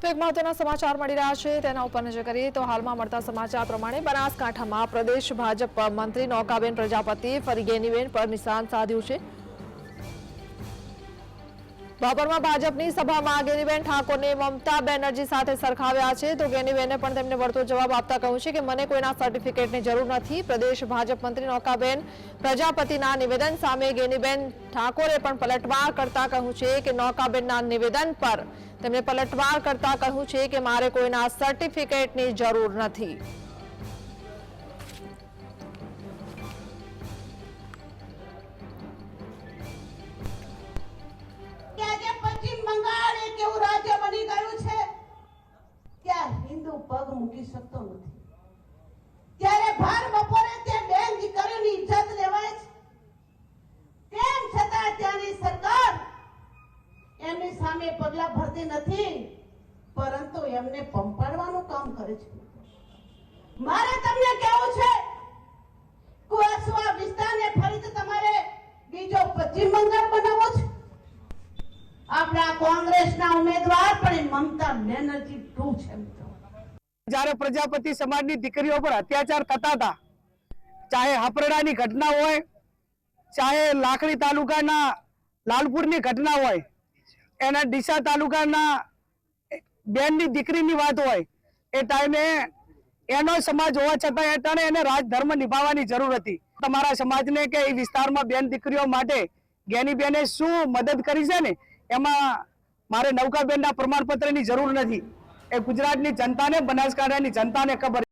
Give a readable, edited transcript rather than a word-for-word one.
તો એક મહત્વના સમાચાર મળી રહ્યા છે તેના ઉપર નજર કરીએ તો હાલમાં મળતા સમાચાર પ્રમાણે બનાસકાંઠામાં પ્રદેશ ભાજપ મંત્રી નૌકાબેન પ્રજાપતિએ ફરી ગેનીબેન પર નિશાન સાધ્યું છે। ભાભરમાં ભાજપની સભામાં ગેનીબેન ઠાકોરને મમતા બેનર્જી સાથે સરખાવ્યા છે તો ગેનીબેને પણ તેમને વળતો જવાબ આપતા કહ્યું છે કે મને કોઈના સર્ટિફિકેટની જરૂર નથી। પ્રદેશ ભાજપ મંત્રી નૌકાબેન પ્રજાપતિના નિવેદન સામે ગેનીબેન ઠાકોરે પણ પલટવાર કરતા કહ્યું છે કે નૌકાબેનના નિવેદન પર તેમણે પલટવાર કરતા કહ્યું છે કે મારે કોઈના સર્ટિફિકેટની જરૂર નથી। પશ્ચિમ બંગાળ એક એવું રાજ્ય બની ગયું છે ત્યાં હિન્દુ પગ મૂકી શકતો નથી, ત્યારે ભર બપોરે તે બેન દીકરીઓની ઇજ્જત લેવાય છે, તેમ છતાં ત્યાંની સરકાર એમની સામે પગલા ભરતી નથી, પરંતુ એમને પંપાડવાનું કામ કરે છે। મારે તમને કહેવું છે કુવાસવા વિસ્તારને ફરીથી તમારે બીજો પશ્ચિમ બંગાળ બનાવવો છે। આપણા કોંગ્રેસના ઉમેદવાર પણ મમતા બેનર્જી 2 છે। જ્યારે પ્રજાપતિ સમાજની દીકરીઓ પર અત્યાચાર થતા હતા, ચાહે હાપરડાની ઘટના હોય, ચાહે લાખણી તાલુકાના લાલપુરની ઘટના હોય, એના ડીસા તાલુકાના બેનની દીકરીની વાત હોય, એ ટાઈમે એનો સમાજ હોવા છતાં એને રાજધર્મ નિભાવવાની જરૂર હતી। તમારા સમાજને કે એ વિસ્તારમાં બેન દીકરીઓ માટે ગેનીબેને શું મદદ કરી છે ને એમાં મારે નૌકાબેનના પ્રમાણપત્રની જરૂર નથી। એ ગુજરાતની જનતાને, બનાસકાંઠાની જનતાને ખબર